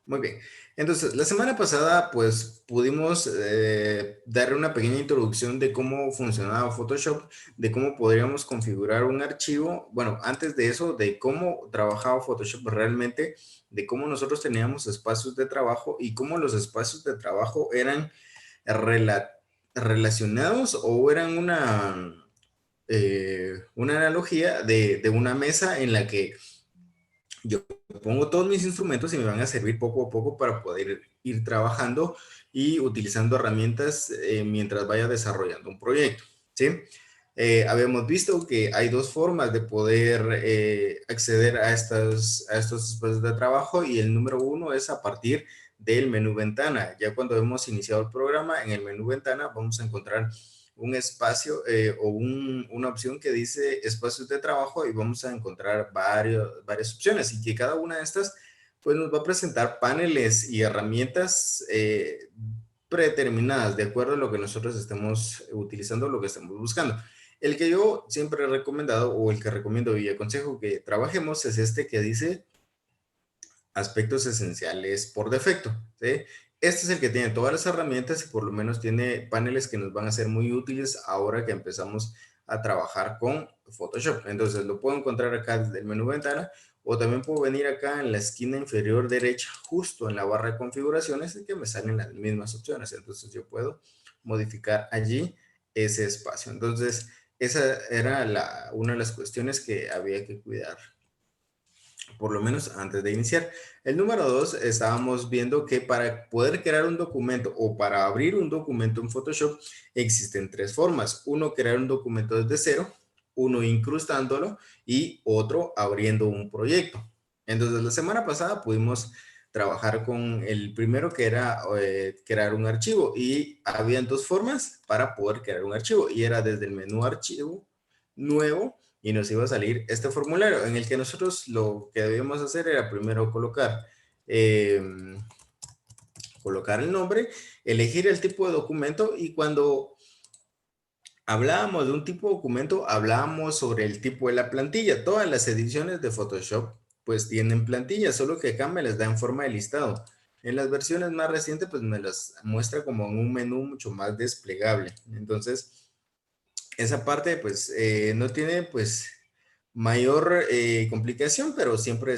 Muy bien. Entonces, la semana pasada, pues, pudimos darle una pequeña introducción de cómo funcionaba Photoshop, de cómo podríamos configurar un archivo. Bueno, antes de eso, de cómo trabajaba Photoshop realmente, de cómo nosotros teníamos espacios de trabajo y cómo los espacios de trabajo eran rela- relacionados o eran una analogía de una mesa en la que yo pongo todos mis instrumentos y me van a servir poco a poco para poder ir trabajando y utilizando herramientas mientras vaya desarrollando un proyecto, ¿sí? Habíamos visto que hay dos formas de poder acceder a estos espacios de trabajo y el número uno es a partir del menú ventana. Ya cuando hemos iniciado el programa, en el menú ventana vamos a encontrar un espacio una opción que dice espacios de trabajo y vamos a encontrar varias opciones y que cada una de estas pues nos va a presentar paneles y herramientas predeterminadas de acuerdo a lo que nosotros estemos utilizando, lo que estemos buscando. El que yo siempre he recomendado o el que recomiendo y aconsejo que trabajemos es este que dice aspectos esenciales por defecto, ¿sí? Este es el que tiene todas las herramientas y por lo menos tiene paneles que nos van a ser muy útiles ahora que empezamos a trabajar con Photoshop. Entonces lo puedo encontrar acá desde el menú ventana o también puedo venir acá en la esquina inferior derecha, justo en la barra de configuraciones y que me salen las mismas opciones. Entonces yo puedo modificar allí ese espacio. Entonces esa era una de las cuestiones que había que cuidar por lo menos antes de iniciar. El número dos, estábamos viendo que para poder crear un documento o para abrir un documento en Photoshop existen tres formas. Uno, crear un documento desde cero, uno incrustándolo y otro abriendo un proyecto. Entonces, la semana pasada pudimos trabajar con el primero que era crear un archivo y habían dos formas para poder crear un archivo y era desde el menú archivo nuevo y nos iba a salir este formulario en el que nosotros lo que debíamos hacer era primero eh, colocar el nombre, elegir el tipo de documento y cuando hablábamos de un tipo de documento, hablábamos sobre el tipo de la plantilla. Todas las ediciones de Photoshop pues tienen plantillas, solo que acá me las da en forma de listado. En las versiones más recientes pues me las muestra como en un menú mucho más desplegable. Entonces, esa parte pues no tiene pues mayor complicación, pero siempre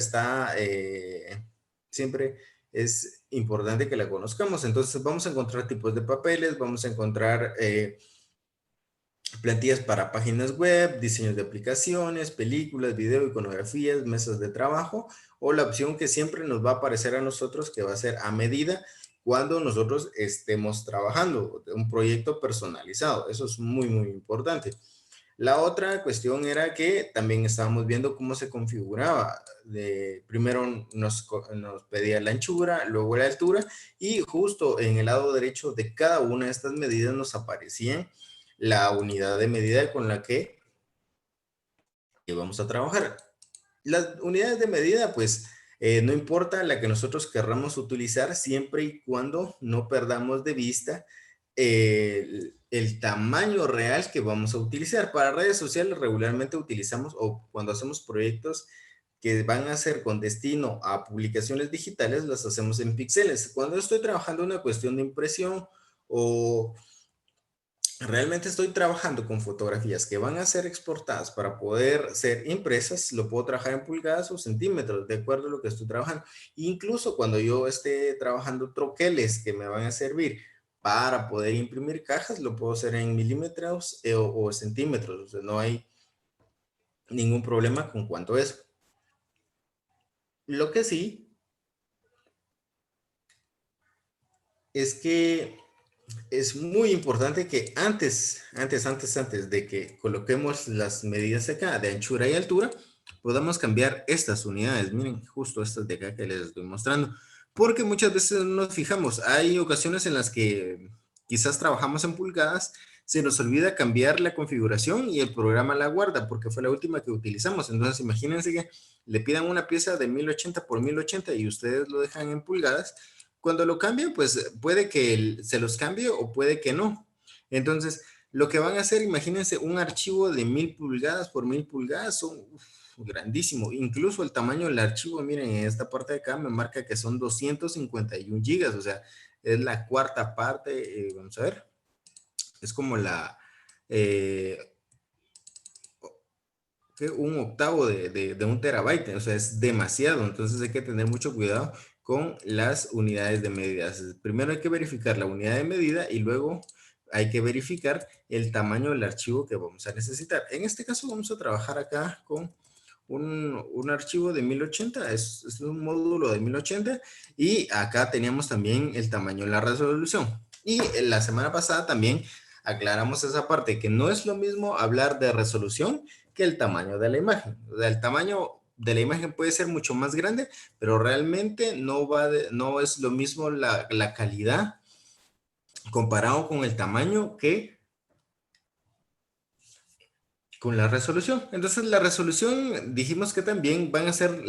es importante que la conozcamos. Entonces vamos a encontrar tipos de papeles, vamos a encontrar plantillas para páginas web, diseños de aplicaciones, películas, video, iconografías, mesas de trabajo, o la opción que siempre nos va a aparecer a nosotros, que va a ser a medida cuando nosotros estemos trabajando, un proyecto personalizado. Eso es muy, muy importante. La otra cuestión era que también estábamos viendo cómo se configuraba. Primero nos pedía la anchura, luego la altura y justo en el lado derecho de cada una de estas medidas nos aparecía la unidad de medida con la que vamos a trabajar. Las unidades de medida, pues, no importa la que nosotros querramos utilizar, siempre y cuando no perdamos de vista el tamaño real que vamos a utilizar. Para redes sociales regularmente utilizamos, o cuando hacemos proyectos que van a ser con destino a publicaciones digitales, las hacemos en píxeles. Cuando estoy trabajando una cuestión de impresión o realmente estoy trabajando con fotografías que van a ser exportadas para poder ser impresas, lo puedo trabajar en pulgadas o centímetros, de acuerdo a lo que estoy trabajando. Incluso cuando yo esté trabajando troqueles que me van a servir para poder imprimir cajas, lo puedo hacer en milímetros o centímetros. O sea, no hay ningún problema con cuanto a eso. Lo que sí es que es muy importante que antes de que coloquemos las medidas acá de anchura y altura, podamos cambiar estas unidades. Miren, justo estas de acá que les estoy mostrando. Porque muchas veces no nos fijamos. Hay ocasiones en las que quizás trabajamos en pulgadas, se nos olvida cambiar la configuración y el programa la guarda porque fue la última que utilizamos. Entonces, imagínense que le pidan una pieza de 1080 por 1080 y ustedes lo dejan en pulgadas cuando lo cambien, pues puede que se los cambie o puede que no. Entonces, lo que van a hacer, imagínense un archivo de 1000 pulgadas por 1000 pulgadas, son, uf, grandísimo. Incluso el tamaño del archivo, miren, en esta parte de acá me marca que son 251 gigas, o sea, es la cuarta parte, vamos a ver, es como eh, un octavo de un terabyte, o sea, es demasiado, entonces hay que tener mucho cuidado con las unidades de medidas. Primero hay que verificar la unidad de medida y luego hay que verificar el tamaño del archivo que vamos a necesitar. En este caso vamos a trabajar acá con un archivo de 1080, es un módulo de 1080 y acá teníamos también el tamaño de la resolución. Y en la semana pasada también aclaramos esa parte, que no es lo mismo hablar de resolución que el tamaño de la imagen. O sea, el tamaño de la imagen puede ser mucho más grande, pero realmente no es lo mismo la calidad comparado con el tamaño que con la resolución. Entonces, la resolución dijimos que también van a ser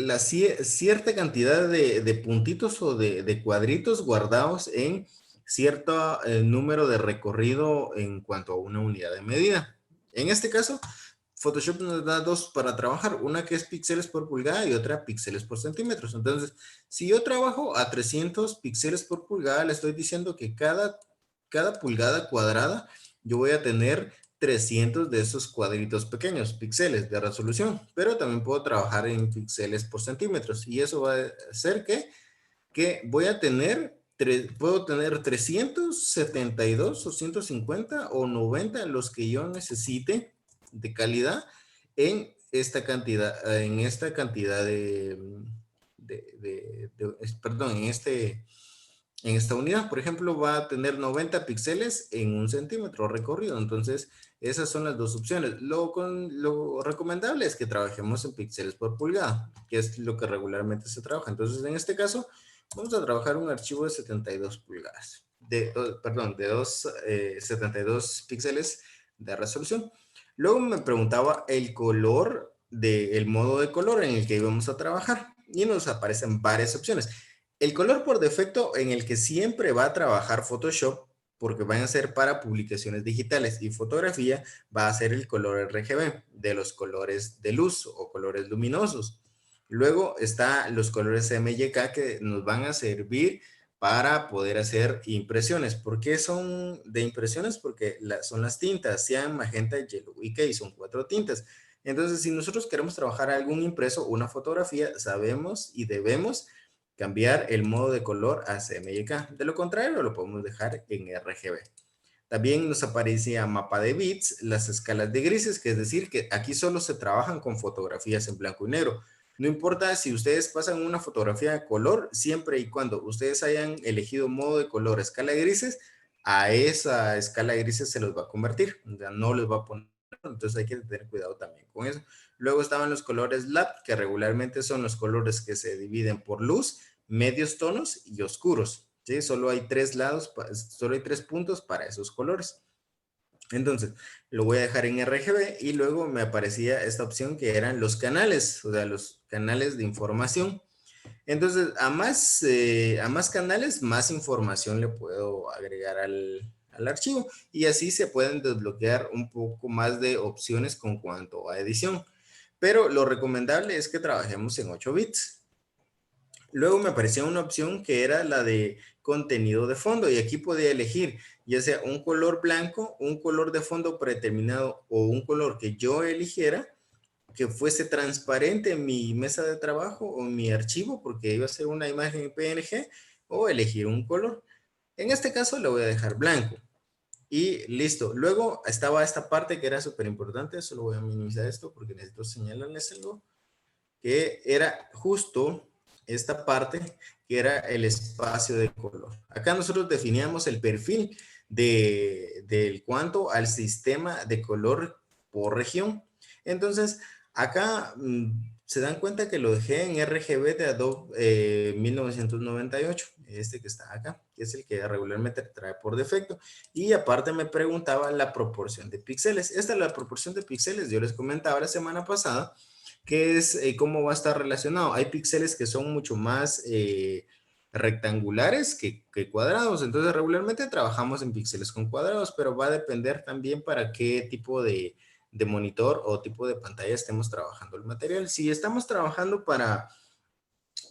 cierta cantidad de puntitos o de cuadritos guardados en cierto número de recorrido en cuanto a una unidad de medida. En este caso, Photoshop nos da dos para trabajar, una que es píxeles por pulgada y otra píxeles por centímetros. Entonces, si yo trabajo a 300 píxeles por pulgada, le estoy diciendo que cada pulgada cuadrada yo voy a tener 300 de esos cuadritos pequeños, píxeles de resolución, pero también puedo trabajar en píxeles por centímetros y eso va a hacer que voy a tener, puedo tener 372 o 150 o 90 los que yo necesite de calidad en esta cantidad perdón, en esta unidad. Por ejemplo, va a tener 90 píxeles en un centímetro recorrido. Entonces, esas son las dos opciones. Lo recomendable es que trabajemos en píxeles por pulgada, que es lo que regularmente se trabaja. Entonces, en este caso, vamos a trabajar un archivo de 72 pulgadas. Perdón, de 72 píxeles de resolución. Luego me preguntaba el color del modo de color en el que íbamos a trabajar y nos aparecen varias opciones. El color por defecto en el que siempre va a trabajar Photoshop, porque van a ser para publicaciones digitales y fotografía, va a ser el color RGB, de los colores de luz o colores luminosos. Luego está los colores MYK que nos van a servir para poder hacer impresiones. ¿Por qué son de impresiones? Porque son las tintas, cian, magenta, yellow y key, son 4 tintas. Entonces, si nosotros queremos trabajar algún impreso, una fotografía, sabemos y debemos cambiar el modo de color a CMYK. De lo contrario, lo podemos dejar en RGB. También nos aparecía mapa de bits, las escalas de grises, que es decir, que aquí solo se trabajan con fotografías en blanco y negro. No importa si ustedes pasan una fotografía de color, siempre y cuando ustedes hayan elegido modo de color escala de grises, a esa escala de grises se los va a convertir, o sea, no les va a poner, entonces hay que tener cuidado también con eso. Luego estaban los colores LAP, que regularmente son los colores que se dividen por luz, medios tonos y oscuros. ¿Sí? Solo hay 3 lados, solo hay 3 puntos para esos colores. Entonces, lo voy a dejar en RGB y luego me aparecía esta opción que eran los canales, o sea, los canales de información. Entonces, a más canales, más información le puedo agregar al archivo y así se pueden desbloquear un poco más de opciones con cuanto a edición. Pero lo recomendable es que trabajemos en 8 bits. Luego me aparecía una opción que era la de contenido de fondo y aquí podía elegir ya sea un color blanco, un color de fondo predeterminado o un color que yo eligiera que fuese transparente en mi mesa de trabajo o en mi archivo porque iba a ser una imagen PNG o elegir un color. En este caso le voy a dejar blanco y listo. Luego estaba esta parte que era súper importante, solo voy a minimizar esto porque necesito señalarles algo que era justo esta parte que era el espacio de color. Acá nosotros definíamos el perfil del cuanto al sistema de color por región. Entonces, acá se dan cuenta que lo dejé en RGB de Adobe 1998, este que está acá, que es el que regularmente trae por defecto. Y aparte me preguntaba la proporción de píxeles. Esta es la proporción de píxeles, yo les comentaba la semana pasada, que es cómo va a estar relacionado. Hay píxeles que son mucho más rectangulares que cuadrados, entonces regularmente trabajamos en píxeles con cuadrados, pero va a depender también para qué tipo de monitor o tipo de pantalla estemos trabajando el material. Si estamos trabajando para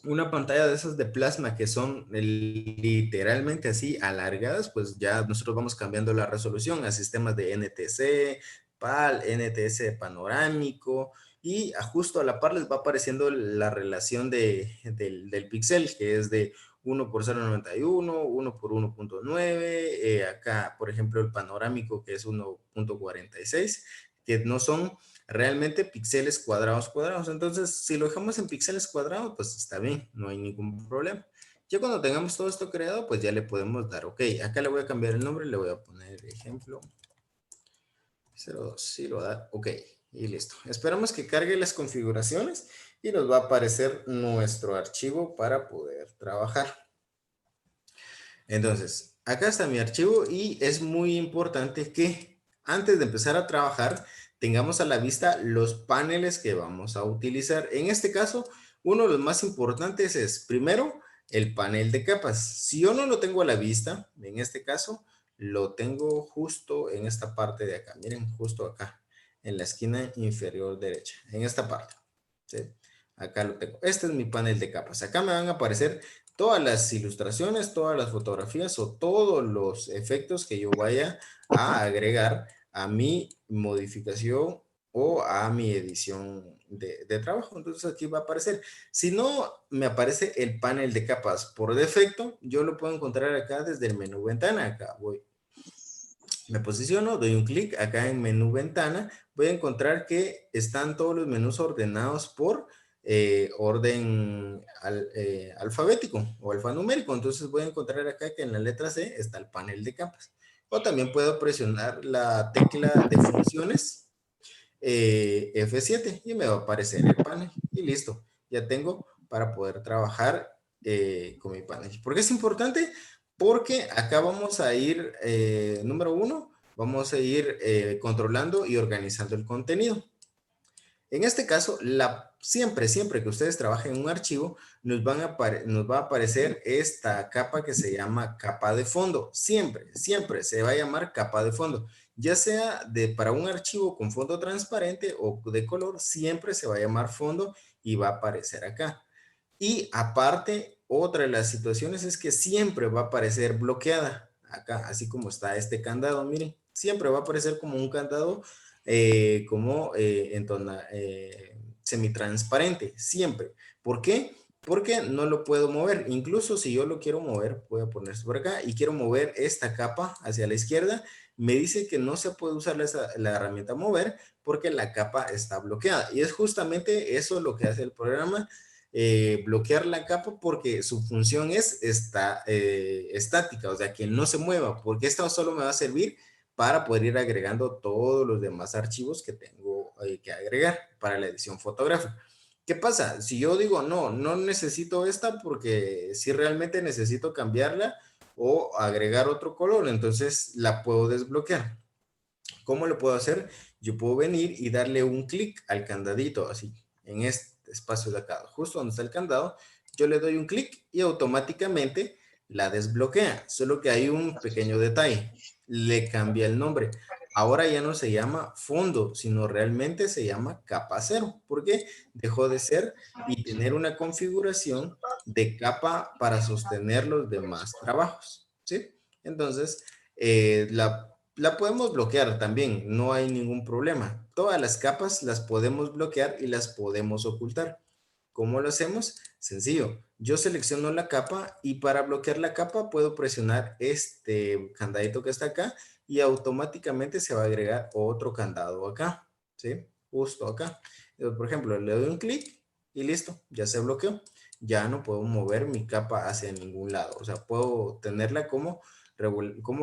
una pantalla de esas de plasma que son literalmente así alargadas, pues ya nosotros vamos cambiando la resolución a sistemas de NTC, PAL, NTS panorámico, y justo a la par les va apareciendo la relación del píxel, que es de 1 por 0,91, 1 por 1,9, acá, por ejemplo, el panorámico, que es 1,46, que no son realmente píxeles cuadrados. Entonces, si lo dejamos en píxeles cuadrados, pues está bien, no hay ningún problema. Ya cuando tengamos todo esto creado, pues ya le podemos dar OK. Acá le voy a cambiar el nombre, le voy a poner ejemplo 02, sí lo da OK, y listo. Esperamos que cargue las configuraciones y nos va a aparecer nuestro archivo para poder trabajar. Entonces, acá está mi archivo y es muy importante que antes de empezar a trabajar tengamos a la vista los paneles que vamos a utilizar. En este caso, uno de los más importantes es, primero, el panel de capas. Si yo no lo tengo a la vista, en este caso, lo tengo justo en esta parte de acá. Miren, justo acá, en la esquina inferior derecha, en esta parte. ¿Sí? Acá lo tengo. Este es mi panel de capas. Acá me van a aparecer todas las ilustraciones, todas las fotografías o todos los efectos que yo vaya a agregar a mi modificación o a mi edición de trabajo. Entonces aquí va a aparecer. Si no me aparece el panel de capas por defecto, yo lo puedo encontrar acá desde el menú ventana. Acá voy, me posiciono, doy un clic acá en menú ventana, voy a encontrar que están todos los menús ordenados por orden alfabético o alfanumérico. Entonces voy a encontrar acá que en la letra C está el panel de capas. O también puedo presionar la tecla de funciones F7 y me va a aparecer el panel. Y listo, ya tengo para poder trabajar con mi panel. ¿Por qué es importante? Porque acá vamos a ir, número uno, vamos a ir controlando y organizando el contenido. En este caso, siempre que ustedes trabajen en un archivo, nos va a aparecer esta capa que se llama capa de fondo. Siempre se va a llamar capa de fondo. Ya sea para un archivo con fondo transparente o de color, siempre se va a llamar fondo y va a aparecer acá. Y aparte, otra de las situaciones es que siempre va a aparecer bloqueada acá, así como está este candado, miren, siempre va a aparecer como un candado semitransparente, siempre. ¿Por qué? Porque no lo puedo mover. Incluso si yo lo quiero mover, voy a poner esto por acá y quiero mover esta capa hacia la izquierda, me dice que no se puede usar la herramienta mover porque la capa está bloqueada. Y es justamente eso lo que hace el programa, bloquear la capa porque su función es estática, o sea, que no se mueva, porque esta solo me va a servir para poder ir agregando todos los demás archivos que tengo que agregar para la edición fotográfica. ¿Qué pasa? Si yo digo, no necesito esta porque si realmente necesito cambiarla o agregar otro color, entonces la puedo desbloquear. ¿Cómo lo puedo hacer? Yo puedo venir y darle un clic al candadito, así, en este espacio de acá, justo donde está el candado, yo le doy un clic y automáticamente la desbloquea. Solo que hay un pequeño detalle, le cambia el nombre. Ahora ya no se llama fondo, sino realmente se llama capa cero, porque dejó de ser y tener una configuración de capa para sostener los demás trabajos, ¿sí? Entonces, la podemos bloquear también, no hay ningún problema. Todas las capas las podemos bloquear y las podemos ocultar. ¿Cómo lo hacemos? Sencillo. Yo selecciono la capa y para bloquear la capa puedo presionar este candadito que está acá y automáticamente se va a agregar otro candado acá, ¿sí? Justo acá. Por ejemplo, le doy un clic y listo, ya se bloqueó. Ya no puedo mover mi capa hacia ningún lado. O sea, puedo tenerla como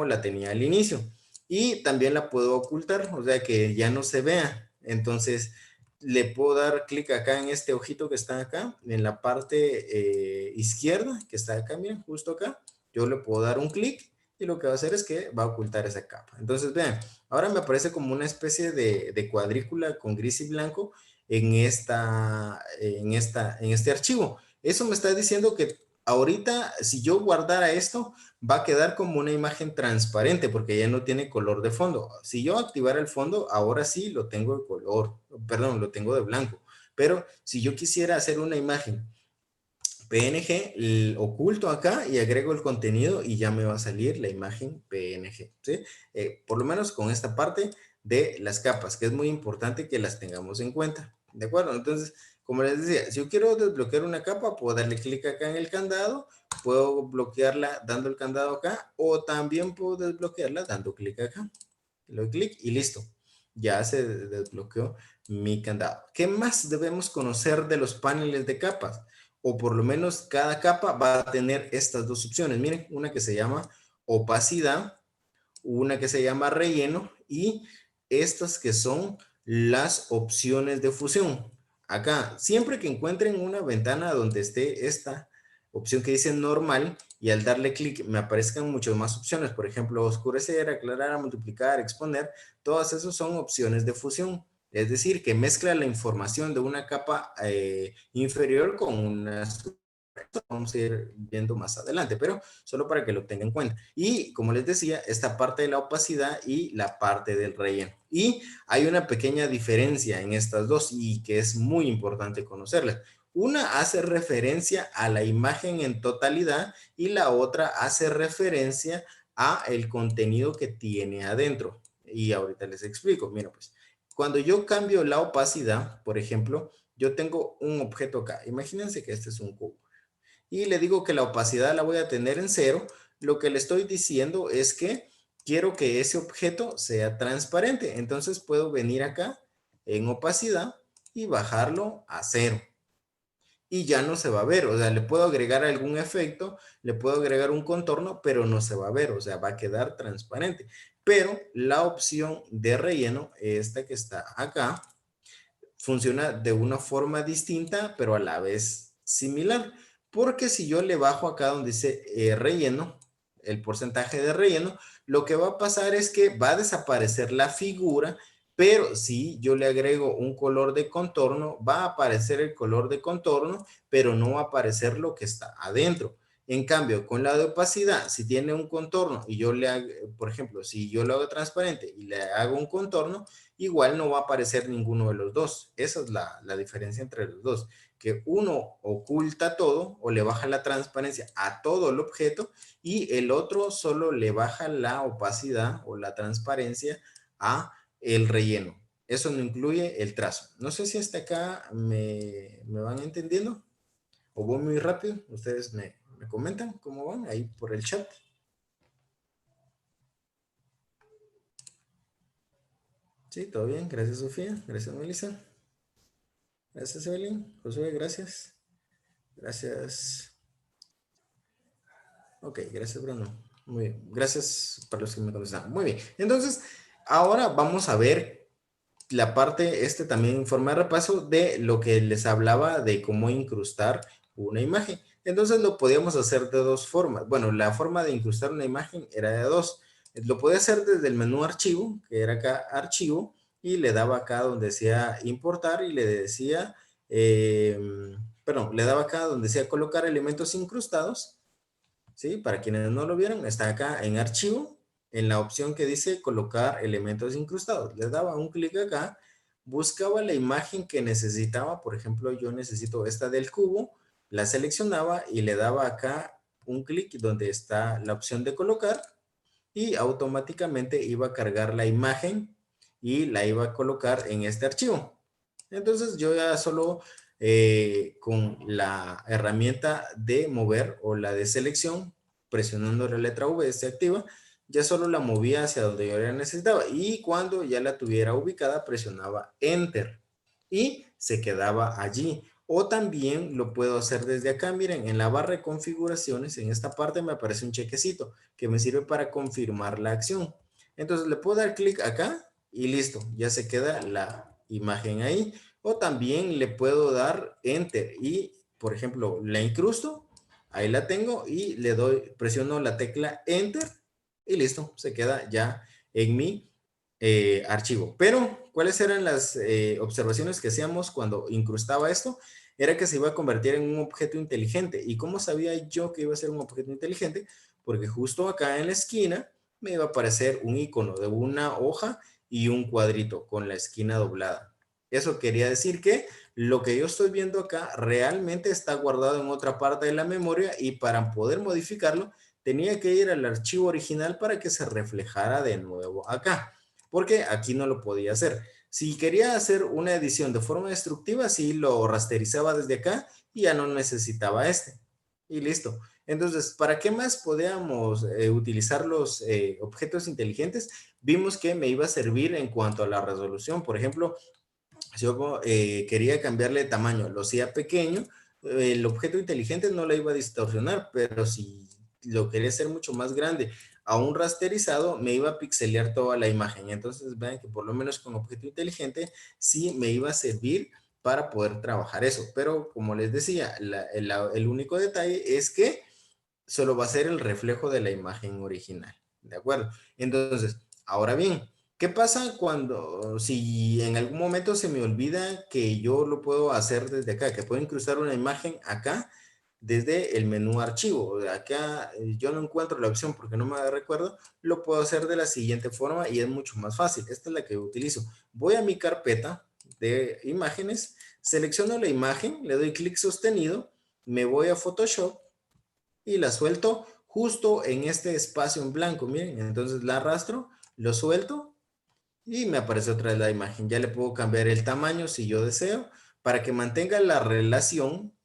la tenía al inicio. Y también la puedo ocultar, o sea, que ya no se vea. Entonces, le puedo dar clic acá en este ojito que está acá, en la parte izquierda, que está acá, miren, justo acá. Yo le puedo dar un clic y lo que va a hacer es que va a ocultar esa capa. Entonces, vean, ahora me aparece como una especie de cuadrícula con gris y blanco en este archivo. Eso me está diciendo que ahorita, si yo guardara esto, va a quedar como una imagen transparente porque ya no tiene color de fondo. Si yo activara el fondo, ahora sí lo tengo de color, perdón, lo tengo de blanco. Pero si yo quisiera hacer una imagen PNG, oculto acá y agrego el contenido y ya me va a salir la imagen PNG, ¿sí? Por lo menos con esta parte de las capas, que es muy importante que las tengamos en cuenta, ¿de acuerdo? Entonces, como les decía, si yo quiero desbloquear una capa, puedo darle clic acá en el candado, puedo bloquearla dando el candado acá, o también puedo desbloquearla dando clic acá. Le doy clic y listo. Ya se desbloqueó mi candado. ¿Qué más debemos conocer de los paneles de capas? O por lo menos cada capa va a tener estas dos opciones. Miren, una que se llama opacidad, una que se llama relleno y estas que son las opciones de fusión. Acá, siempre que encuentren una ventana donde esté esta opción que dice normal y al darle clic me aparezcan muchas más opciones, por ejemplo, oscurecer, aclarar, multiplicar, exponer, todas esas son opciones de fusión. Es decir, que mezcla la información de una capa inferior con una vamos a ir viendo más adelante, pero solo para que lo tengan en cuenta. Y como les decía, esta parte de la opacidad y la parte del relleno. Y hay una pequeña diferencia en estas dos y que es muy importante conocerlas. Una hace referencia a la imagen en totalidad y la otra hace referencia a el contenido que tiene adentro. Y ahorita les explico. Mira, pues, cuando yo cambio la opacidad, por ejemplo, yo tengo un objeto acá. Imagínense que este es un cubo y le digo que la opacidad la voy a tener en cero, lo que le estoy diciendo es que quiero que ese objeto sea transparente. Entonces puedo venir acá en opacidad y bajarlo a cero. Y ya no se va a ver, o sea, le puedo agregar algún efecto, le puedo agregar un contorno, pero no se va a ver, o sea, va a quedar transparente. Pero la opción de relleno, esta que está acá, funciona de una forma distinta, pero a la vez similar. Porque si yo le bajo acá donde dice relleno, el porcentaje de relleno, lo que va a pasar es que va a desaparecer la figura, pero si yo le agrego un color de contorno, va a aparecer el color de contorno, pero no va a aparecer lo que está adentro. En cambio, con la de opacidad, si tiene un contorno y yo le hago, por ejemplo, si yo lo hago transparente y le hago un contorno, igual no va a aparecer ninguno de los dos. Esa es la diferencia entre los dos, que uno oculta todo o le baja la transparencia a todo el objeto y el otro solo le baja la opacidad o la transparencia a el relleno. Eso no incluye el trazo. No sé si hasta acá me van entendiendo o voy muy rápido. Ustedes me comentan cómo van ahí por el chat. Sí, todo bien. Gracias, Sofía. Gracias, Melissa. Gracias, Evelyn. Josué, gracias. Gracias. Ok, gracias, Bruno. Muy bien. Gracias para los que me contestaron. Muy bien. Entonces, ahora vamos a ver la parte, también en forma de repaso de lo que les hablaba de cómo incrustar una imagen. Entonces, lo podíamos hacer de dos formas. Bueno, la forma de incrustar una imagen era de dos. Lo podía hacer desde el menú archivo, que era acá archivo, y le daba acá donde decía importar y le decía, perdón, le daba acá donde decía colocar elementos incrustados. ¿Sí? Para quienes no lo vieron, está acá en archivo, en la opción que dice colocar elementos incrustados. Le daba un clic acá, buscaba la imagen que necesitaba, por ejemplo, yo necesito esta del cubo, la seleccionaba y le daba acá un clic donde está la opción de colocar y automáticamente iba a cargar la imagen y la iba a colocar en este archivo. Entonces yo ya solo con la herramienta de mover o la de selección, presionando la letra V, se activa, ya solo la movía hacia donde yo la necesitaba y cuando ya la tuviera ubicada presionaba Enter y se quedaba allí. O también lo puedo hacer desde acá, miren, en la barra de configuraciones, en esta parte me aparece un chequecito que me sirve para confirmar la acción. Entonces le puedo dar clic acá y listo, ya se queda la imagen ahí. O también le puedo dar Enter y, por ejemplo, la incrusto, ahí la tengo y le doy, presiono la tecla Enter y listo, se queda ya en mi archivo. Pero, ¿cuáles eran las observaciones que hacíamos cuando incrustaba esto? era que se iba a convertir en un objeto inteligente. ¿Y cómo sabía yo que iba a ser un objeto inteligente? Porque justo acá en la esquina me iba a aparecer un icono de una hoja y un cuadrito con la esquina doblada. Eso quería decir que lo que yo estoy viendo acá realmente está guardado en otra parte de la memoria y para poder modificarlo tenía que ir al archivo original para que se reflejara de nuevo acá, porque aquí no lo podía hacer. Si quería hacer una edición de forma destructiva, sí lo rasterizaba desde acá y ya no necesitaba este. Y listo. Entonces, ¿para qué más podíamos utilizar los objetos inteligentes? Vimos que me iba a servir en cuanto a la resolución. Por ejemplo, si yo quería cambiarle de tamaño, lo hacía pequeño, el objeto inteligente no lo iba a distorsionar, pero si lo quería hacer mucho más grande a un rasterizado, me iba a pixelear toda la imagen. Entonces, vean que por lo menos con objeto inteligente sí me iba a servir para poder trabajar eso. Pero como les decía, el único detalle es que solo va a ser el reflejo de la imagen original. ¿De acuerdo? Entonces, ahora bien, ¿qué pasa cuando, si en algún momento se me olvida que yo lo puedo hacer desde acá, que puedo incrustar una imagen acá desde el menú archivo? Acá yo no encuentro la opción porque no me recuerdo, lo puedo hacer de la siguiente forma y es mucho más fácil. Esta es la que utilizo. Voy a mi carpeta de imágenes, selecciono la imagen, le doy clic sostenido, me voy a Photoshop y la suelto justo en este espacio en blanco. Miren, entonces la arrastro, lo suelto y me aparece otra vez la imagen. Ya le puedo cambiar el tamaño si yo deseo para que mantenga la relación,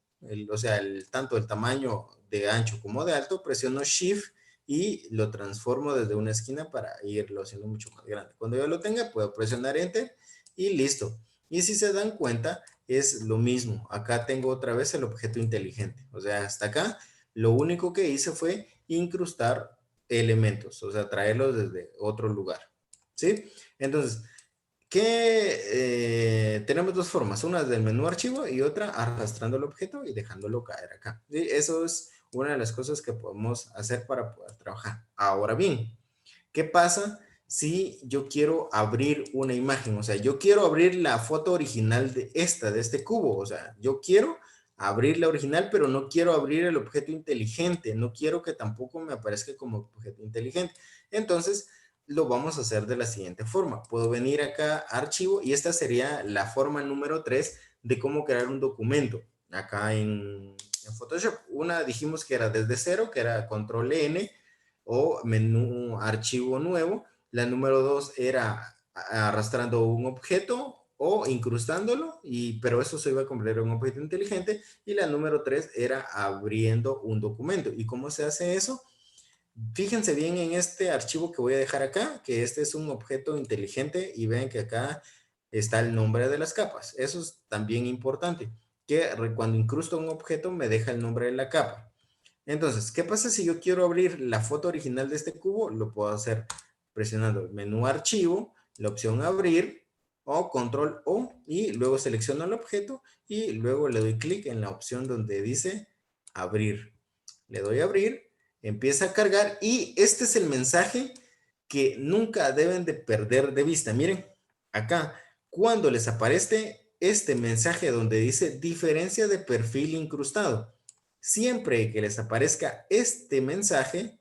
o sea, tanto el tamaño de ancho como de alto. Presiono Shift y lo transformo desde una esquina para irlo haciendo mucho más grande. Cuando yo lo tenga, puedo presionar Enter y listo. Y si se dan cuenta, es lo mismo. Acá tengo otra vez el objeto inteligente. O sea, hasta acá, lo único que hice fue incrustar elementos, o sea, traerlos desde otro lugar. ¿Sí? Entonces, tenemos dos formas, una del menú archivo y otra arrastrando el objeto y dejándolo caer acá. ¿Sí? Eso es una de las cosas que podemos hacer para poder trabajar. Ahora bien, ¿qué pasa si yo quiero abrir una imagen? O sea, yo quiero abrir la foto original de este cubo. O sea, yo quiero abrir la original, pero no quiero abrir el objeto inteligente. No quiero que tampoco me aparezca como objeto inteligente. Entonces, lo vamos a hacer de la siguiente forma. Puedo venir acá a archivo y esta sería la forma número 3 de cómo crear un documento. Acá en Photoshop. Una dijimos que era desde cero, que era control N o menú archivo nuevo. La número 2 era arrastrando un objeto o incrustándolo, pero eso se iba a convertir en un objeto inteligente. Y la número 3 era abriendo un documento. ¿Y cómo se hace eso? Fíjense bien en este archivo que voy a dejar acá, que este es un objeto inteligente y ven que acá está el nombre de las capas. Eso es también importante, que cuando incrusto un objeto me deja el nombre de la capa. Entonces, ¿qué pasa si yo quiero abrir la foto original de este cubo? Lo puedo hacer presionando el menú archivo, la opción abrir o control O y luego selecciono el objeto y luego le doy clic en la opción donde dice abrir. Le doy a abrir, empieza a cargar y este es el mensaje que nunca deben de perder de vista. Miren, acá, cuando les aparece este mensaje donde dice diferencia de perfil incrustado, siempre que les aparezca este mensaje,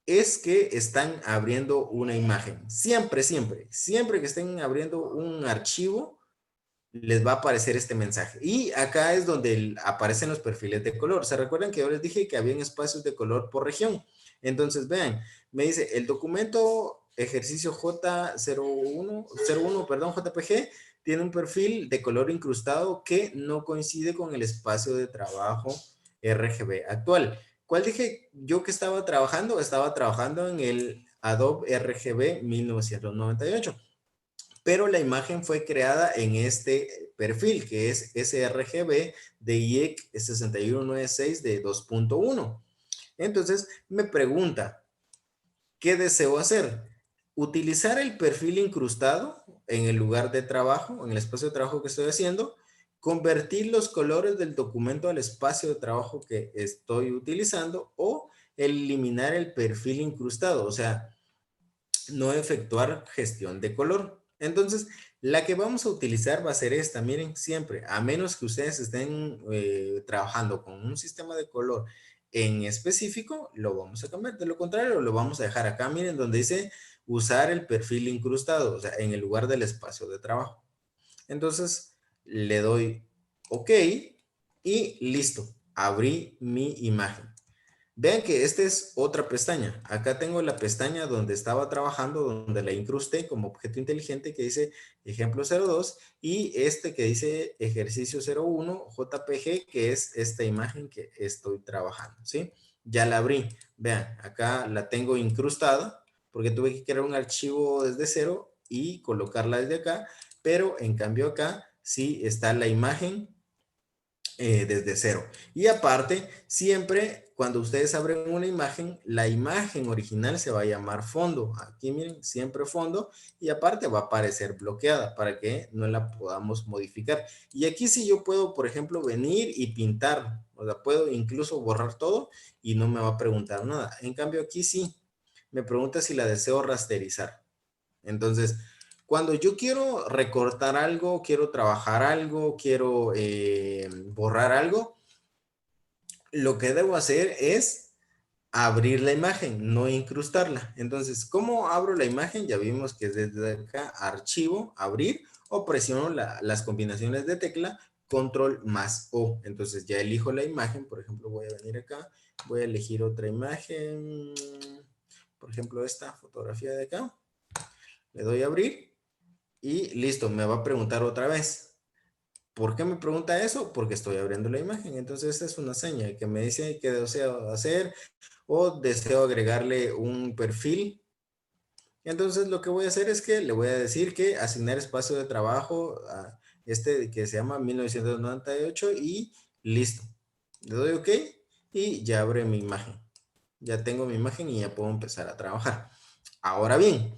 es que están abriendo una imagen. Siempre, siempre, siempre que estén abriendo un archivo, les va a aparecer este mensaje. Y acá es donde aparecen los perfiles de color. ¿Se recuerdan que yo les dije que habían espacios de color por región? Entonces, vean, me dice el documento ejercicio J01, perdón, JPG, tiene un perfil de color incrustado que no coincide con el espacio de trabajo RGB actual. ¿Cuál dije yo que estaba trabajando? Estaba trabajando en el Adobe RGB 1998, pero la imagen fue creada en este perfil que es sRGB de IEC 6196 de 2.1. Entonces me pregunta, ¿qué deseo hacer? Utilizar el perfil incrustado en el lugar de trabajo, en el espacio de trabajo que estoy haciendo, convertir los colores del documento al espacio de trabajo que estoy utilizando o eliminar el perfil incrustado, o sea, no efectuar gestión de color. Entonces, La que vamos a utilizar va a ser esta, miren, siempre, a menos que ustedes estén trabajando con un sistema de color en específico, lo vamos a cambiar. De lo contrario, lo vamos a dejar acá, miren, donde dice usar el perfil incrustado, o sea, en el lugar del espacio de trabajo. Entonces, le doy OK y listo, abrí mi imagen. Vean que esta es otra pestaña. Acá tengo la pestaña donde estaba trabajando, donde la incrusté como objeto inteligente que dice ejemplo 02 y este que dice ejercicio 01 JPG, que es esta imagen que estoy trabajando, ¿sí? Ya la abrí. Vean, acá la tengo incrustada porque tuve que crear un archivo desde cero y colocarla desde acá, pero en cambio acá sí está la imagen desde cero. Y aparte, siempre cuando ustedes abren una imagen, la imagen original se va a llamar fondo. Aquí miren, siempre fondo. Y aparte va a aparecer bloqueada para que no la podamos modificar. Y aquí sí yo puedo, por ejemplo, venir y pintar. O sea, puedo incluso borrar todo y no me va a preguntar nada. En cambio, aquí sí. Me pregunta si la deseo rasterizar. Entonces, cuando yo quiero recortar algo, quiero trabajar algo, quiero borrar algo, lo que debo hacer es abrir la imagen, no incrustarla. Entonces, ¿cómo abro la imagen? Ya vimos que es desde acá, archivo, abrir, o presiono las combinaciones de tecla, control más O. Entonces ya elijo la imagen, por ejemplo, voy a venir acá, voy a elegir otra imagen, por ejemplo, esta fotografía de acá, le doy a abrir. Y listo, me va a preguntar otra vez. ¿Por qué me pregunta eso? Porque estoy abriendo la imagen. Entonces, esta es una señal que me dice que deseo hacer o deseo agregarle un perfil. Entonces, lo que voy a hacer es que le voy a decir que asignar espacio de trabajo a este que se llama 1998 y listo. Le doy OK y ya abre mi imagen. Ya tengo mi imagen y ya puedo empezar a trabajar. Ahora bien,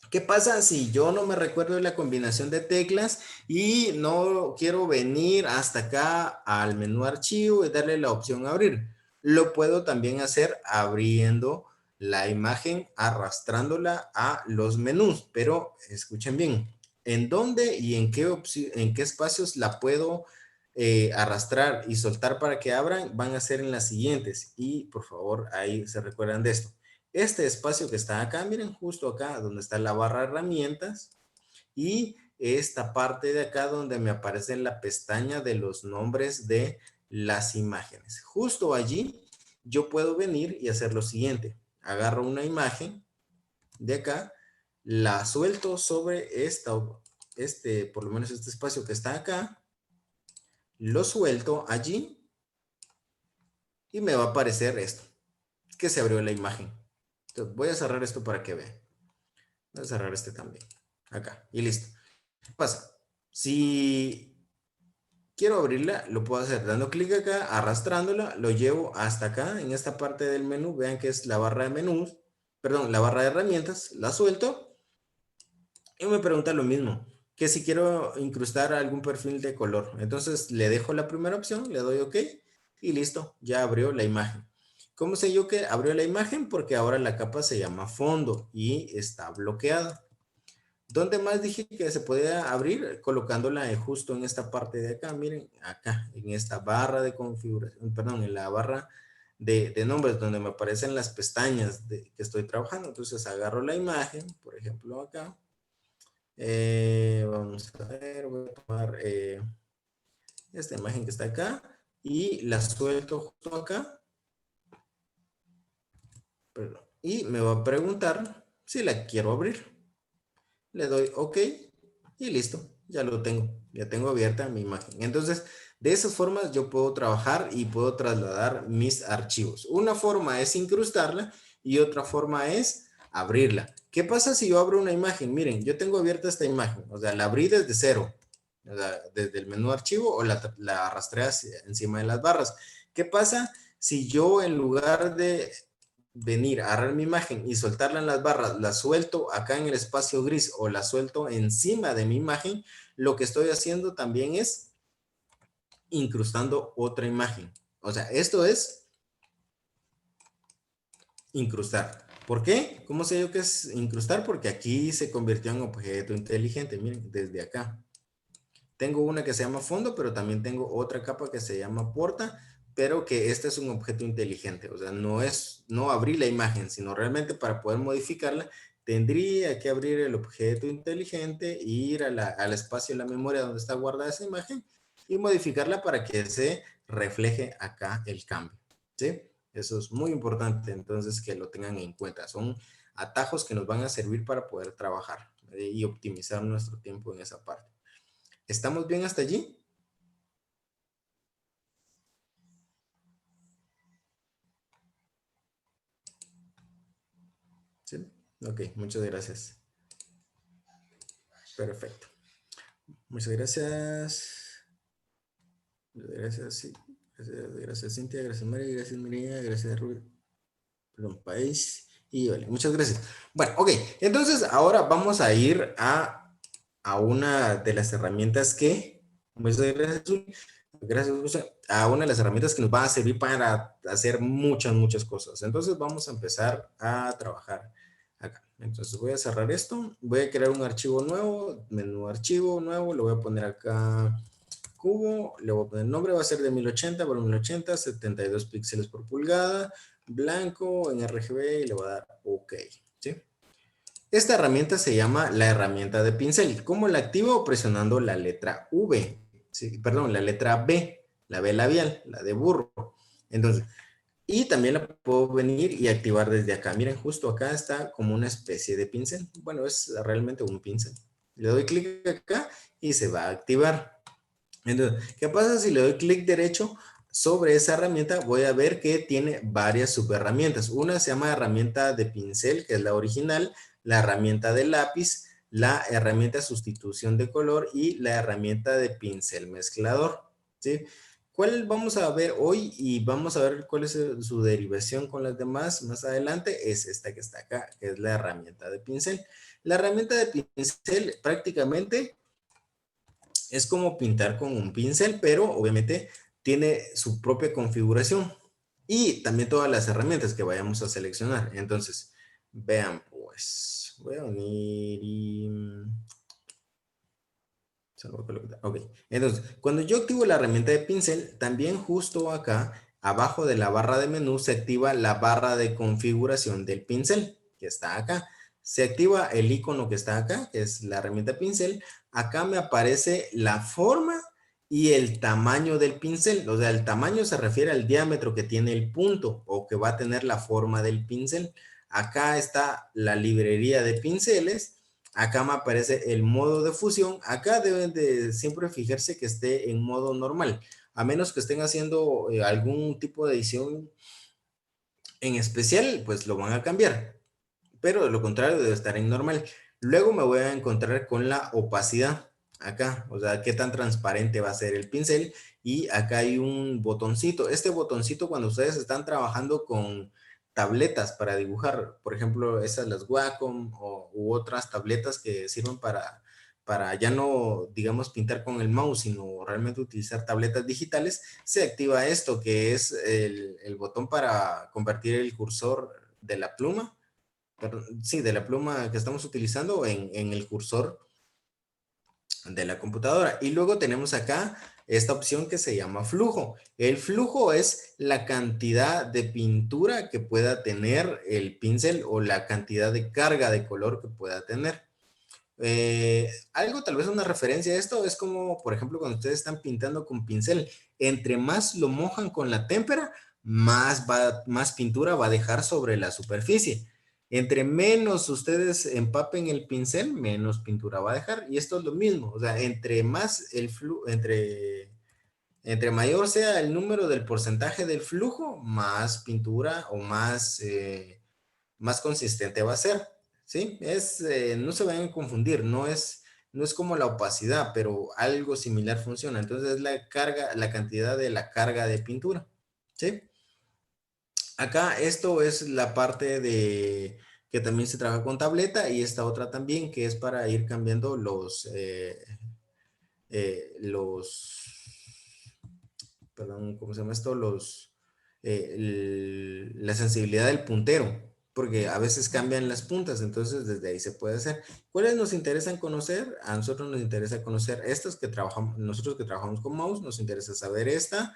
¿qué pasa si yo no me recuerdo de la combinación de teclas y no quiero venir hasta acá al menú archivo y darle la opción abrir? Lo puedo también hacer abriendo la imagen, arrastrándola a los menús, pero escuchen bien, ¿en dónde y en qué espacios la puedo arrastrar y soltar para que abran? Van a ser en las siguientes y por favor ahí se recuerdan de esto. Este espacio que está acá, miren, justo acá donde está la barra de herramientas y esta parte de acá donde me aparece la pestaña de los nombres de las imágenes. Justo allí yo puedo venir y hacer lo siguiente. Agarro una imagen de acá, la suelto sobre por lo menos este espacio que está acá, lo suelto allí y me va a aparecer esto, que se abrió la imagen. Entonces voy a cerrar esto para que vean. Voy a cerrar este también. Acá. Y listo. ¿Qué pasa? Si quiero abrirla, lo puedo hacer dando clic acá, arrastrándola, lo llevo hasta acá, en esta parte del menú. Vean que es la barra de menús, perdón, la barra de herramientas. La suelto y me pregunta lo mismo, que si quiero incrustar algún perfil de color. Entonces le dejo la primera opción, le doy OK y listo, ya abrió la imagen. ¿Cómo sé yo que abrió la imagen? Porque ahora la capa se llama fondo y está bloqueada. ¿Dónde más dije que se podía abrir? Colocándola justo en esta parte de acá, miren, acá, en esta barra de configuración, perdón, en la barra de nombres, donde me aparecen las pestañas que estoy trabajando. Entonces agarro la imagen, por ejemplo, acá. Vamos a ver, voy a tomar esta imagen que está acá y la suelto justo acá. Perdón, y me va a preguntar si la quiero abrir. Le doy OK y listo, ya lo tengo, ya tengo abierta mi imagen. Entonces, de esas formas yo puedo trabajar y puedo trasladar mis archivos. Una forma es incrustarla y otra forma es abrirla. ¿Qué pasa si yo abro una imagen? Miren, yo tengo abierta esta imagen, o sea, la abrí desde cero, o sea, desde el menú archivo o la arrastré encima de las barras. ¿Qué pasa si yo en lugar de venir, agarrar mi imagen y soltarla en las barras, la suelto acá en el espacio gris o la suelto encima de mi imagen? Lo que estoy haciendo también es incrustando otra imagen. O sea, esto es incrustar. ¿Por qué? ¿Cómo sé yo que es incrustar? Porque aquí se convirtió en objeto inteligente. Miren, desde acá. Tengo una que se llama fondo, pero también tengo otra capa que se llama porta, pero que este es un objeto inteligente. O sea, no abrí la imagen, sino realmente para poder modificarla, tendría que abrir el objeto inteligente, ir al espacio de la memoria donde está guardada esa imagen y modificarla para que se refleje acá el cambio. ¿Sí? Eso es muy importante, entonces, que lo tengan en cuenta. Son atajos que nos van a servir para poder trabajar y optimizar nuestro tiempo en esa parte. ¿Estamos bien hasta allí? Sí. Ok, muchas gracias. Perfecto. Muchas gracias. Gracias, sí. Gracias, Cintia. Gracias, María. Gracias, María. Gracias, Rubén. Perdón, País. Y vale, muchas gracias. Bueno, ok. Entonces, ahora vamos a ir a una de las herramientas que, muchas gracias, Zuli. Gracias, José, a una de las herramientas que nos van a servir para hacer muchas, muchas cosas. Entonces, vamos a empezar a trabajar acá. Entonces, voy a cerrar esto. Voy a crear un archivo nuevo, menú archivo nuevo. Lo voy a poner acá cubo, le voy a poner el nombre, va a ser de 1080 por 1080, 72 píxeles por pulgada, blanco en RGB y le voy a dar OK. ¿Sí? Esta herramienta se llama la herramienta de pincel. ¿Cómo la activo? Presionando la letra V, ¿sí? Perdón, la letra B, la B labial, la de burro. Entonces, y también la puedo venir y activar desde acá. Miren, justo acá está como una especie de pincel. Bueno, es realmente un pincel. Le doy clic acá y se va a activar. Entonces, ¿qué pasa si le doy clic derecho sobre esa herramienta? Voy a ver que tiene varias subherramientas. Una se llama herramienta de pincel, que es la original, la herramienta de lápiz, la herramienta de sustitución de color y la herramienta de pincel mezclador. ¿Sí? ¿Cuál vamos a ver hoy? Y vamos a ver cuál es su derivación con las demás más adelante. Es esta que está acá, que es la herramienta de pincel. La herramienta de pincel prácticamente es como pintar con un pincel, pero obviamente tiene su propia configuración y también todas las herramientas que vayamos a seleccionar. Entonces, vean, pues, voy a unir y... Ok, entonces, cuando yo activo la herramienta de pincel, también justo acá, abajo de la barra de menú, se activa la barra de configuración del pincel, que está acá. Se activa el icono que está acá, que es la herramienta pincel. Acá me aparece la forma y el tamaño del pincel. O sea, el tamaño se refiere al diámetro que tiene el punto o que va a tener la forma del pincel. Acá está la librería de pinceles. Acá me aparece el modo de fusión. Acá deben de siempre fijarse que esté en modo normal, a menos que estén haciendo algún tipo de edición en especial, pues lo van a cambiar. Pero de lo contrario debe estar en normal. Luego me voy a encontrar con la opacidad. Acá, o sea, qué tan transparente va a ser el pincel. Y acá hay un botoncito. Este botoncito cuando ustedes están trabajando con tabletas para dibujar, por ejemplo, esas las Wacom u otras tabletas que sirven para ya no, digamos, pintar con el mouse, sino realmente utilizar tabletas digitales, se activa esto, que es el botón para convertir el cursor de la pluma, perdón, sí, de la pluma que estamos utilizando en el cursor de la computadora. Y luego tenemos acá esta opción que se llama flujo. El flujo es la cantidad de pintura que pueda tener el pincel o la cantidad de carga de color que pueda tener. Algo, tal vez una referencia a esto, es como, por ejemplo, cuando ustedes están pintando con pincel, entre más lo mojan con la témpera, más pintura va a dejar sobre la superficie. Entre menos ustedes empapen el pincel, menos pintura va a dejar. Y esto es lo mismo, o sea, entre más el flujo, entre mayor sea el número del porcentaje del flujo, más pintura o más consistente va a ser, ¿sí? No se vayan a confundir, no es como la opacidad, pero algo similar funciona. Entonces es la carga, la cantidad de la carga de pintura, ¿sí? Acá esto es la parte de que también se trabaja con tableta y esta otra también que es para ir cambiando perdón, ¿cómo se llama esto? La sensibilidad del puntero. porque a veces cambian las puntas, entonces desde ahí se puede hacer. ¿Cuáles nos interesan conocer? A nosotros nos interesa conocer estas que trabajamos, nosotros que trabajamos con mouse, nos interesa saber esta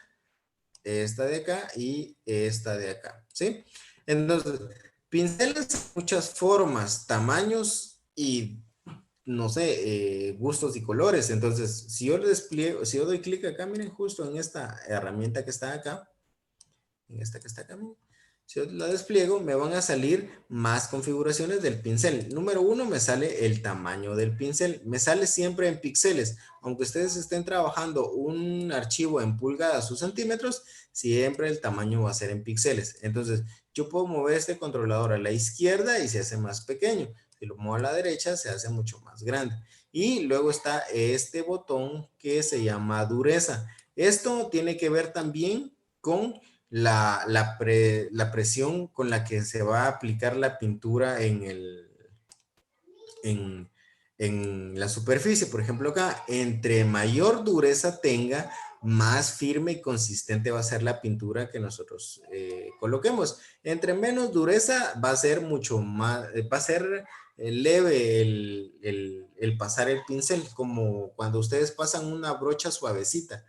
de acá y esta de acá, ¿sí? Entonces, pinceles, muchas formas, tamaños y, no sé, gustos y colores. Entonces, si yo despliego, si yo doy clic acá, miren, justo en esta herramienta que está acá, en esta que está acá, miren, si yo la despliego, me van a salir más configuraciones del pincel. Número uno, me sale el tamaño del pincel. Me sale siempre en píxeles. Aunque ustedes estén trabajando un archivo en pulgadas o centímetros, siempre el tamaño va a ser en píxeles. Entonces, yo puedo mover este controlador a la izquierda y se hace más pequeño. Si lo muevo a la derecha, se hace mucho más grande. Y luego está este botón que se llama dureza. Esto tiene que ver también con la presión con la que se va a aplicar la pintura en la superficie. Por ejemplo, acá, entre mayor dureza tenga, más firme y consistente va a ser la pintura que nosotros coloquemos. Entre menos dureza va a ser mucho más, va a ser leve el pasar el pincel, como cuando ustedes pasan una brocha suavecita.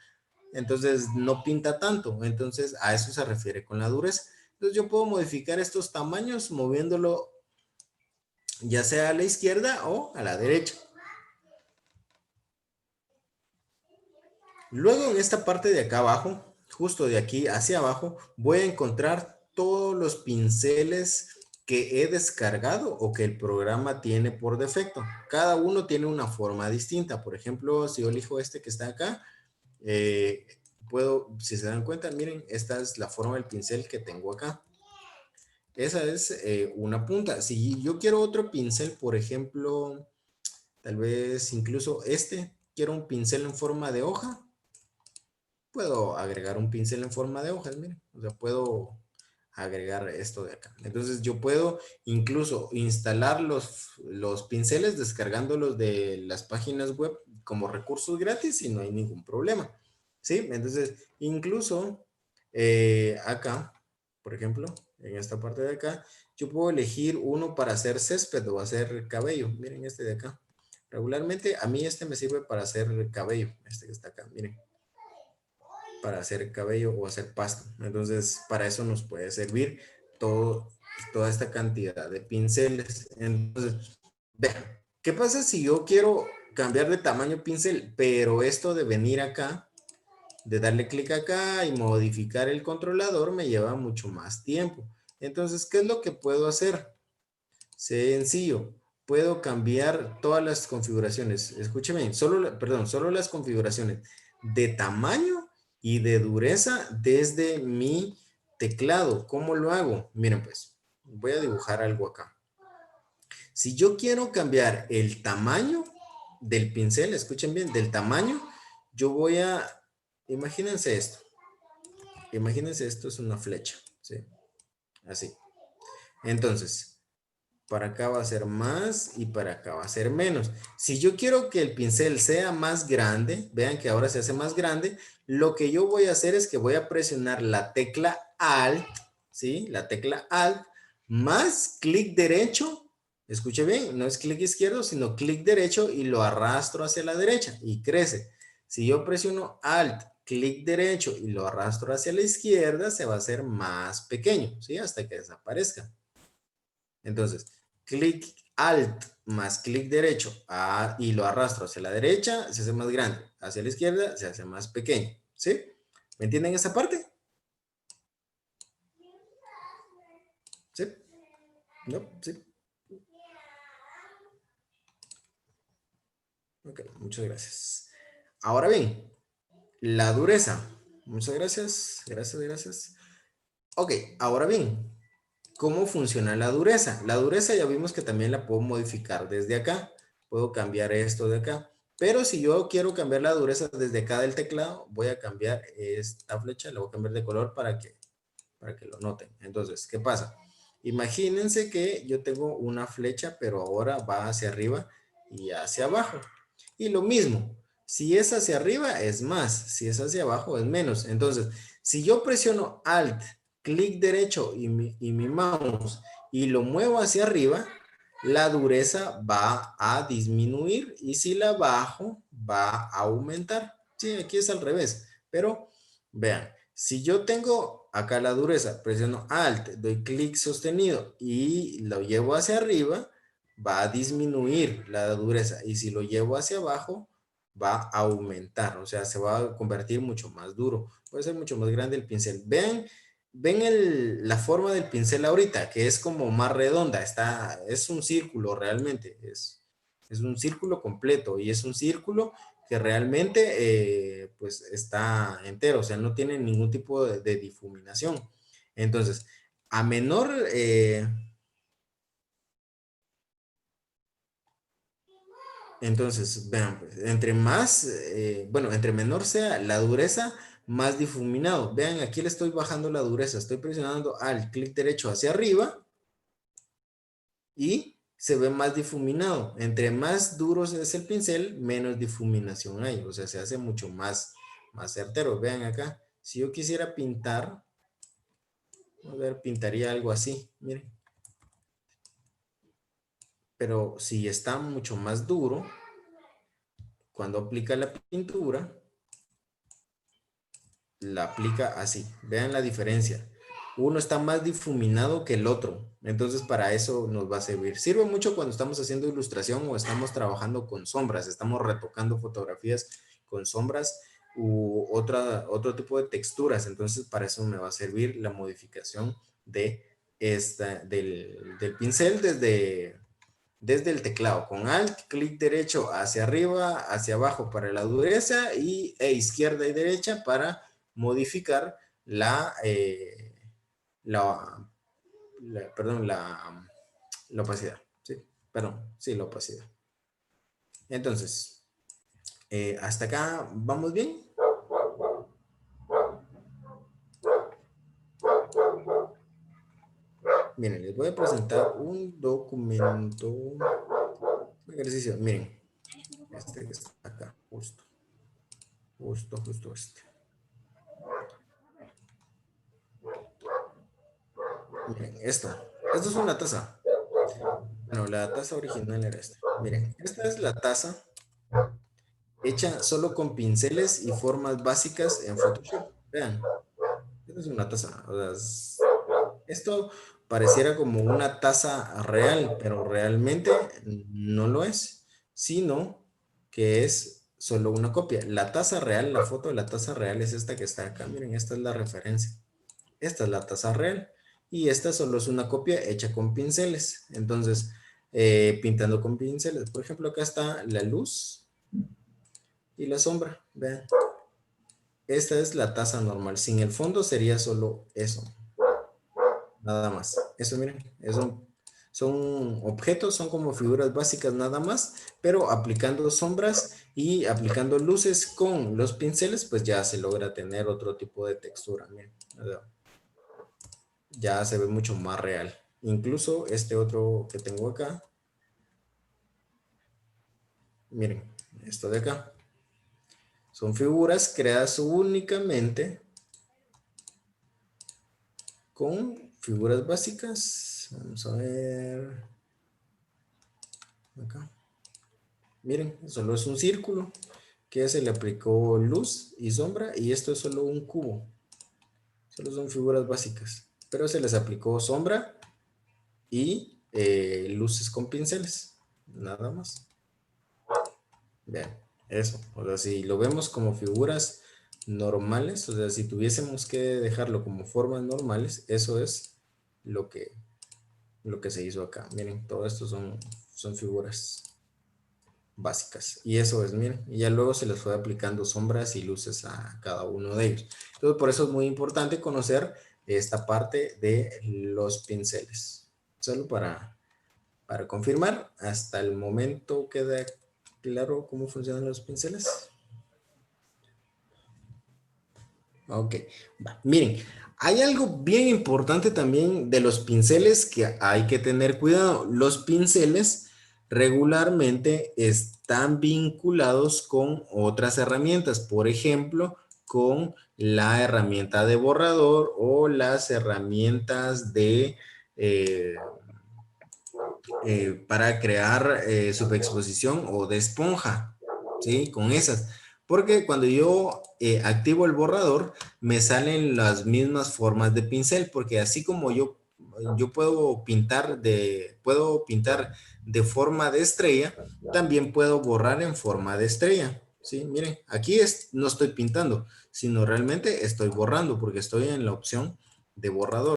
Entonces no pinta tanto. Entonces a eso se refiere con la dureza. Entonces yo puedo modificar estos tamaños moviéndolo ya sea a la izquierda o a la derecha. Luego en esta parte de acá abajo, justo de aquí hacia abajo, voy a encontrar todos los pinceles que he descargado o que el programa tiene por defecto. Cada uno tiene una forma distinta. Por ejemplo, si yo elijo este que está acá, eh, puedo, si se dan cuenta, miren, esta es la forma del pincel que tengo acá. Esa es una punta. Si yo quiero otro pincel, por ejemplo, tal vez incluso este, quiero un pincel en forma de hoja, puedo agregar un pincel en forma de hojas, miren. O sea, puedo agregar esto de acá. Entonces yo puedo incluso instalar los pinceles descargándolos de las páginas web como recursos gratis y no hay ningún problema. ¿Sí? Entonces, incluso acá, por ejemplo, en esta parte de acá, yo puedo elegir uno para hacer césped o hacer cabello. Miren este de acá. Regularmente a mí este me sirve para hacer cabello. Este que está acá, miren, para hacer cabello o hacer pasto. Entonces, para eso nos puede servir toda esta cantidad de pinceles. Entonces, vean, ¿qué pasa si yo quiero cambiar de tamaño pincel? Pero esto de venir acá, de darle clic acá y modificar el controlador me lleva mucho más tiempo. Entonces, ¿qué es lo que puedo hacer? Sencillo. Puedo cambiar todas las configuraciones. Escúcheme, solo las configuraciones de tamaño y de dureza desde mi teclado. ¿Cómo lo hago? Miren pues, voy a dibujar algo acá. Si yo quiero cambiar el tamaño del pincel, escuchen bien, del tamaño, yo voy a, imagínense esto. Imagínense esto es una flecha, ¿sí? Así. Entonces, para acá va a ser más y para acá va a ser menos. Si yo quiero que el pincel sea más grande, vean que ahora se hace más grande, lo que yo voy a hacer es que voy a presionar la tecla Alt, ¿sí? La tecla Alt más clic derecho. Escuche bien, no es clic izquierdo, sino clic derecho y lo arrastro hacia la derecha y crece. Si yo presiono Alt, clic derecho y lo arrastro hacia la izquierda, se va a hacer más pequeño, ¿sí? Hasta que desaparezca. Entonces, clic Alt más clic derecho y lo arrastro hacia la derecha, se hace más grande. Hacia la izquierda, se hace más pequeño. ¿Sí? ¿Me entienden esa parte? ¿Sí? ¿No? ¿Sí? Ok, muchas gracias. Ahora bien, la dureza. Muchas gracias, gracias, gracias. Ok, ahora bien, ¿cómo funciona la dureza? La dureza ya vimos que también la puedo modificar desde acá. Puedo cambiar esto de acá. Pero si yo quiero cambiar la dureza desde acá del teclado, voy a cambiar esta flecha, la voy a cambiar de color para que lo noten. Entonces, ¿qué pasa? Imagínense que yo tengo una flecha, pero ahora va hacia arriba y hacia abajo. Y lo mismo, si es hacia arriba es más, si es hacia abajo es menos. Entonces, si yo presiono Alt, clic derecho y mi mouse y lo muevo hacia arriba, la dureza va a disminuir y si la bajo, va a aumentar. Sí, aquí es al revés, pero vean, si yo tengo acá la dureza, presiono Alt, doy clic sostenido y lo llevo hacia arriba, va a disminuir la dureza y si lo llevo hacia abajo, va a aumentar, o sea, se va a convertir mucho más duro. Puede ser mucho más grande el pincel. Ven la forma del pincel ahorita, que es como más redonda, es un círculo realmente, es un círculo completo y es un círculo que realmente pues está entero, o sea, no tiene ningún tipo de difuminación. Entonces, a menor... entonces, vean, pues, entre más, bueno, entre menor sea la dureza, más difuminado. Vean, aquí le estoy bajando la dureza, estoy presionando al clic derecho hacia arriba y se ve más difuminado. Entre más duro es el pincel, menos difuminación hay, o sea, se hace mucho más certero. Vean acá, si yo quisiera pintar, a ver, pintaría algo así, miren. Pero si está mucho más duro, cuando aplica la pintura, la aplica así. Vean la diferencia. Uno está más difuminado que el otro. Entonces, para eso nos va a servir. Sirve mucho cuando estamos haciendo ilustración o estamos trabajando con sombras. Estamos retocando fotografías con sombras u otro tipo de texturas. Entonces, para eso me va a servir la modificación del pincel desde el teclado, con Alt, clic derecho hacia arriba, hacia abajo para la dureza e izquierda y derecha para modificar la, perdón, la opacidad. ¿Sí? Perdón, sí, la opacidad. Entonces, hasta acá, ¿vamos bien? Miren, les voy a presentar un documento, un ejercicio. Miren, este que está acá, justo este. Miren, esto es una taza. Bueno, la taza original era esta. Miren, esta es la taza hecha solo con pinceles y formas básicas en Photoshop. Vean, esta es una taza. O sea, esto pareciera como una taza real, pero realmente no lo es, sino que es solo una copia. La taza real, la foto de la taza real es esta que está acá. Miren, esta es la referencia. Esta es la taza real y esta solo es una copia hecha con pinceles. Entonces, pintando con pinceles. Por ejemplo, acá está la luz y la sombra. Vean. Esta es la taza normal. Sin el fondo sería solo eso. Nada más. Eso, miren, son objetos, son como figuras básicas nada más, pero aplicando sombras y aplicando luces con los pinceles, pues ya se logra tener otro tipo de textura. Miren, ya se ve mucho más real. Incluso este otro que tengo acá, miren, esto de acá, son figuras creadas únicamente con figuras básicas. Vamos a ver acá. Miren, solo es un círculo que se le aplicó luz y sombra y esto es solo un cubo. Solo son figuras básicas, pero se les aplicó sombra y luces con pinceles, nada más. Vean, eso. O sea, si lo vemos como figuras normales, o sea, si tuviésemos que dejarlo como formas normales, eso es lo que, lo que se hizo acá. Miren, todo esto son figuras básicas. Y eso es, miren, y ya luego se les fue aplicando sombras y luces a cada uno de ellos. Entonces, por eso es muy importante conocer esta parte de los pinceles. Solo para confirmar, hasta el momento queda claro cómo funcionan los pinceles. Ok, va. Miren, hay algo bien importante también de los pinceles que hay que tener cuidado. Los pinceles regularmente están vinculados con otras herramientas, por ejemplo, con la herramienta de borrador o las herramientas para crear subexposición o de esponja, ¿sí? Con esas. Porque cuando yo activo el borrador, me salen las mismas formas de pincel, porque así como yo puedo pintar de forma de estrella, también puedo borrar en forma de estrella, ¿sí? Miren, aquí no estoy pintando, sino realmente estoy borrando, porque estoy en la opción de borrador.